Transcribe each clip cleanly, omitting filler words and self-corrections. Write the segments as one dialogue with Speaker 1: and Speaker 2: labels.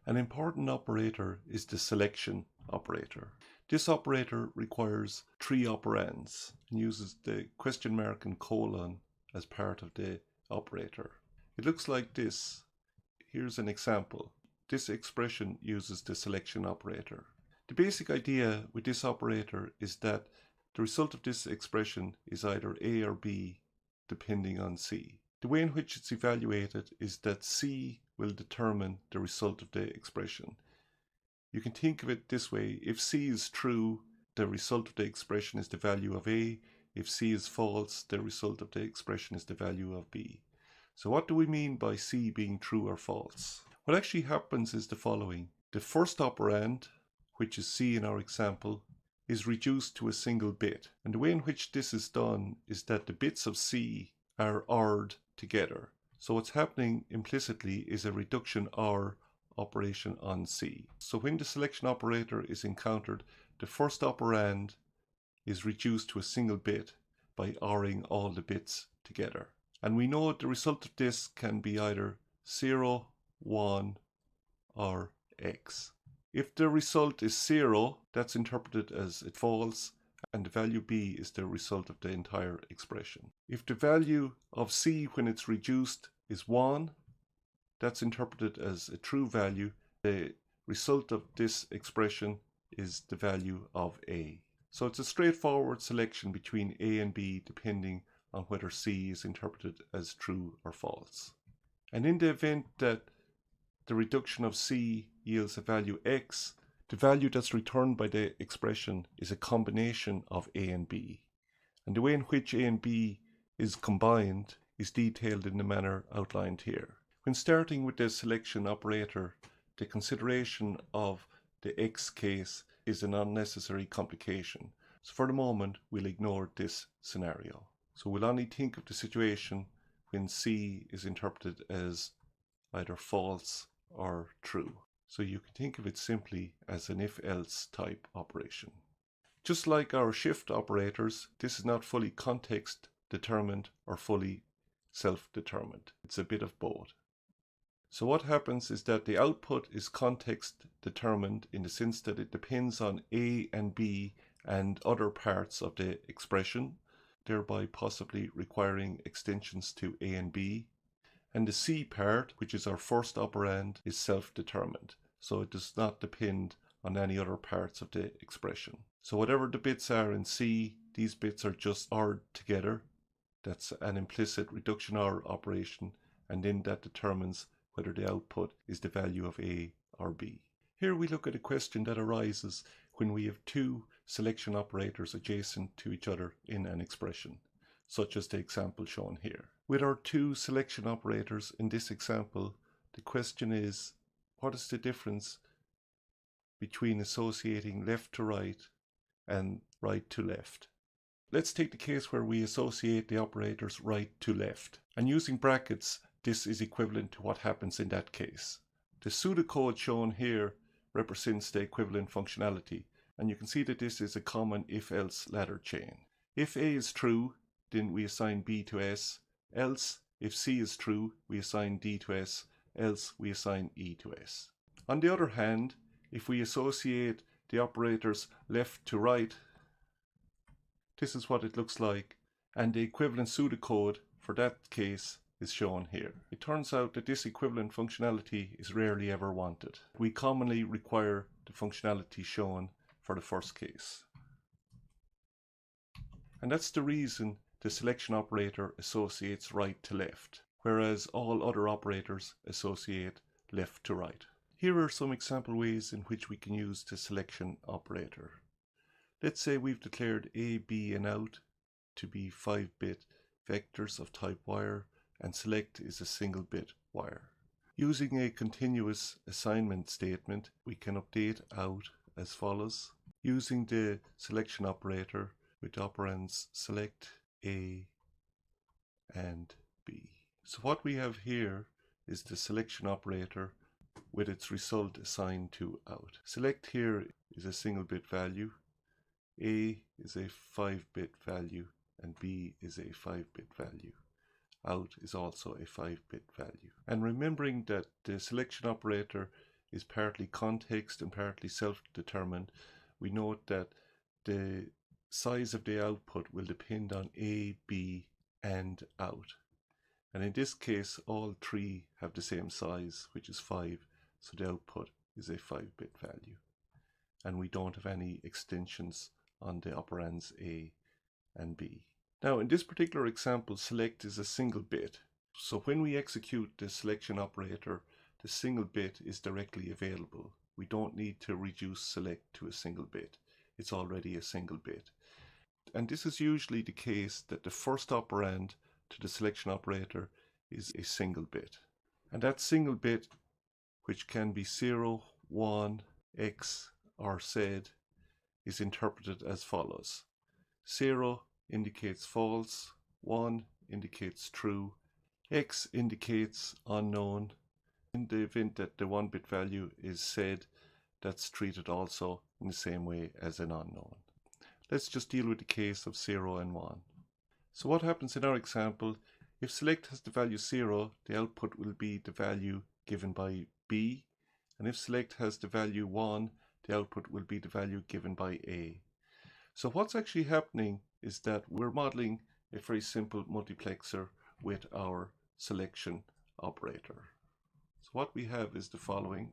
Speaker 1: An important operator is the selection operator. This operator requires 3 operands and uses the question mark and colon as part of the operator. It looks like this. Here's an example. This expression uses the selection operator. The basic idea with this operator is that the result of this expression is either A or B depending on C. The way in which it's evaluated is that C will determine the result of the expression. You can think of it this way: if C is true, the result of the expression is the value of A. If C is false, the result of the expression is the value of B. So what do we mean by C being true or false? What actually happens is the following. The first operand, which is C in our example, is reduced to a single bit. And the way in which this is done is that the bits of C are ORed together. So what's happening implicitly is a reduction OR operation on C. So when the selection operator is encountered, the first operand is reduced to a single bit by ORing all the bits together. And we know the result of this can be either 0, 1, or X. If the result is 0, that's interpreted as it falls, and the value B is the result of the entire expression. If the value of C when it's reduced is 1, that's interpreted as a true value. The result of this expression is the value of A. So it's a straightforward selection between A and B depending on whether C is interpreted as true or false. And in the event that the reduction of C yields a value X, the value that's returned by the expression is a combination of A and B. And the way in which A and B is combined is detailed in the manner outlined here. When starting with the selection operator, the consideration of the X case is an unnecessary complication. So for the moment, we'll ignore this scenario. So we'll only think of the situation when C is interpreted as either false or true. So you can think of it simply as an if-else type operation. Just like our shift operators, this is not fully context determined or fully self-determined. It's a bit of both. So what happens is that the output is context determined in the sense that it depends on A and B and other parts of the expression, thereby possibly requiring extensions to A and B. And the C part, which is our first operand, is self-determined. So it does not depend on any other parts of the expression. So whatever the bits are in C, these bits are just ORed together. That's an implicit reduction OR operation, and then that determines whether the output is the value of A or B. Here we look at a question that arises when we have two selection operators adjacent to each other in an expression, such as the example shown here. With our two selection operators in this example, the question is, what is the difference between associating left to right and right to left? Let's take the case where we associate the operators right to left, and using brackets, this is equivalent to what happens in that case. The pseudocode shown here represents the equivalent functionality, and you can see that this is a common if-else ladder chain. If A is true, then we assign B to S, else if C is true, we assign D to S, else we assign E to S. On the other hand, if we associate the operators left to right, this is what it looks like, and the equivalent pseudocode for that case is shown here. It turns out that this equivalent functionality is rarely ever wanted. We commonly require the functionality shown for the first case. And that's the reason the selection operator associates right to left, whereas all other operators associate left to right. Here are some example ways in which we can use the selection operator. Let's say we've declared A, B, and out to be 5-bit vectors of type wire, and select is a single bit wire. Using a continuous assignment statement, we can update out as follows. Using the selection operator with operands select, A, and B. So what we have here is the selection operator with its result assigned to out. Select here is a single bit value, A is a 5-bit value, and B is a 5-bit value. Out is also a 5-bit value. And remembering that the selection operator is partly context and partly self-determined, we note that the size of the output will depend on A, B, and out. And in this case, all three have the same size, which is 5, so the output is a 5-bit value. And we don't have any extensions on the operands A and B. Now, in this particular example, select is a single bit. So when we execute the selection operator, the single bit is directly available. We don't need to reduce select to a single bit. It's already a single bit. And this is usually the case that the first operand to the selection operator is a single bit. And that single bit, which can be 0, 1, X, or Z, is interpreted as follows. 0 indicates false, 1 indicates true, X indicates unknown. In the event that the 1-bit value is Z, that's treated also in the same way as an unknown. Let's just deal with the case of 0 and 1. So what happens in our example, if select has the value 0, the output will be the value given by B, and if select has the value 1, the output will be the value given by A. So what's actually happening is that we're modeling a very simple multiplexer with our selection operator. So what we have is the following.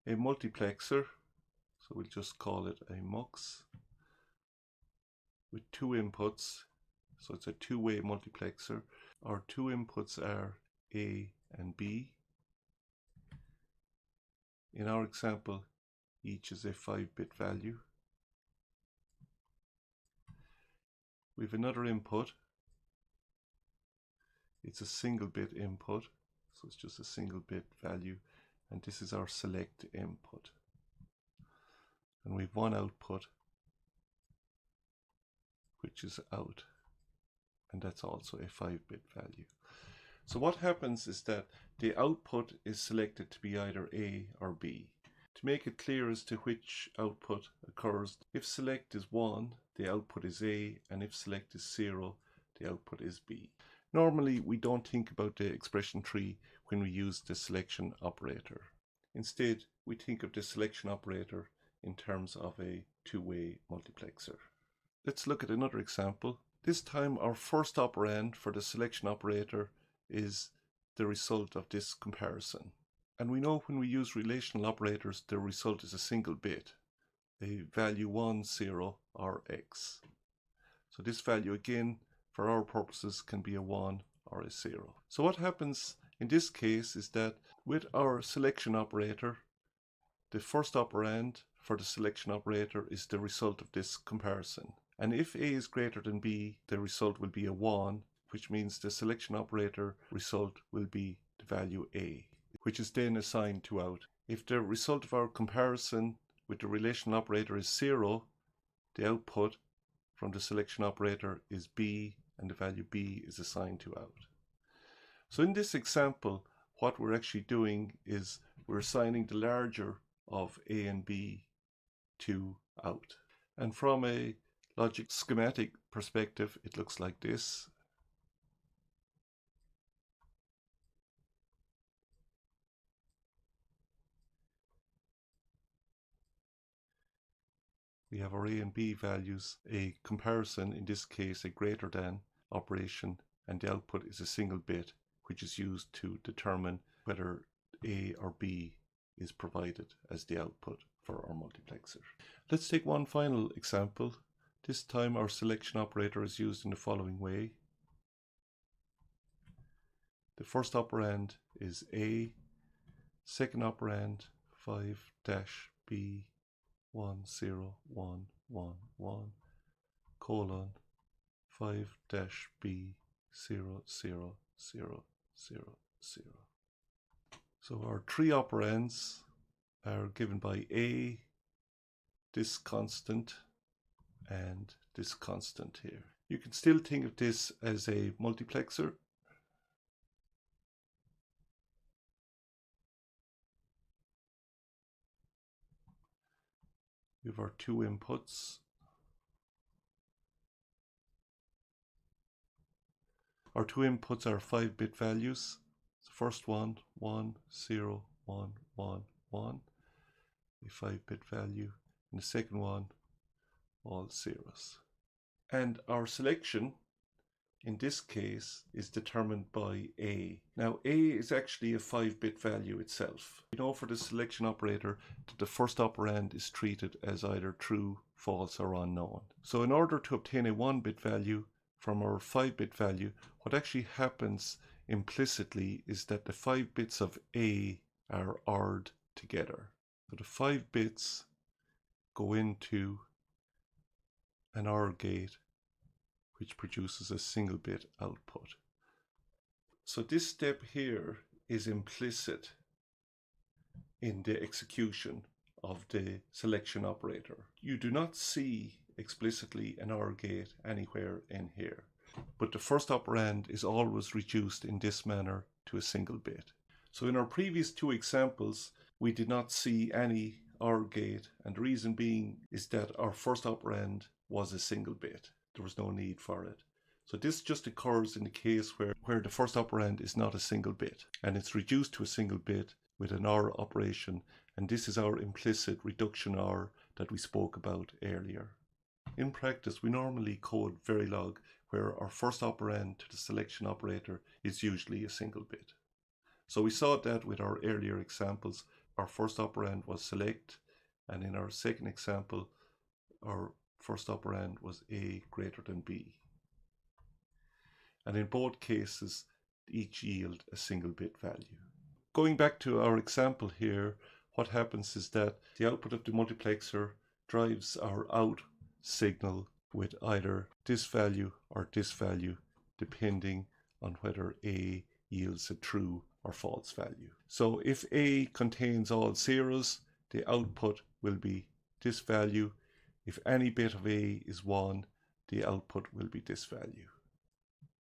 Speaker 1: A multiplexer, so we'll just call it a MUX, with 2 inputs, so it's a two-way multiplexer. Our 2 inputs are A and B. In our example, each is a 5-bit value. We have another input. It's a single bit input, so it's just a single bit value, and this is our select input. And we have one output, which is out, and that's also a 5-bit value. So what happens is that the output is selected to be either A or B. To make it clear as to which output occurs, if select is 1, the output is A, and if select is 0, the output is B. Normally, we don't think about the expression tree when we use the selection operator. Instead, we think of the selection operator in terms of a two-way multiplexer. Let's look at another example. This time, our first operand for the selection operator is the result of this comparison. And we know when we use relational operators, the result is a single bit, a value 1, 0, or X. So this value again, for our purposes, can be a 1 or a 0. So what happens in this case is that with our selection operator, the first operand for the selection operator is the result of this comparison. And if A is greater than B, the result will be a 1, which means the selection operator result will be the value A, which is then assigned to out. If the result of our comparison with the relational operator is 0, the output from the selection operator is B, and the value B is assigned to out. So in this example, what we're actually doing is we're assigning the larger of A and B to out. And from a logic schematic perspective, it looks like this. We have our A and B values, a comparison, in this case a greater than operation, and the output is a single bit, which is used to determine whether A or B is provided as the output for our multiplexer. Let's take one final example. This time our selection operator is used in the following way. The first operand is A, second operand 5-B 1 0 1 1 1 colon 5-B 0 0 0 0 0. So our 3 operands are given by A, this constant, and this constant here. You can still think of this as a multiplexer. We have our 2 inputs. Our two inputs are 5-bit values. The first one, 1, 0, 1, 1, 1, a 5-bit value, and the second one, all zeros. And our selection in this case is determined by A. Now A is actually a 5-bit value itself. We know for the selection operator that the first operand is treated as either true, false or unknown. So in order to obtain a 1-bit value from our 5-bit value, what actually happens implicitly is that the 5 bits of A are ORed together. So the 5 bits go into an OR gate which produces a single bit output. So this step here is implicit in the execution of the selection operator. You do not see explicitly an OR gate anywhere in here, but the first operand is always reduced in this manner to a single bit. So in our previous two examples, we did not see any OR gate, and the reason being is that our first operand was a single bit. There was no need for it. So this just occurs in the case where the first operand is not a single bit and it's reduced to a single bit with an OR operation, and this is our implicit reduction OR that we spoke about earlier. In practice, we normally code Verilog where our first operand to the selection operator is usually a single bit. So we saw that with our earlier examples. Our first operand was select, and in our second example, our first operand was A greater than B. And in both cases, each yield a single bit value. Going back to our example here, what happens is that the output of the multiplexer drives our out signal with either this value or this value, depending on whether A yields a true or false value. So if A contains all zeros, the output will be this value. If any bit of A is 1, the output will be this value.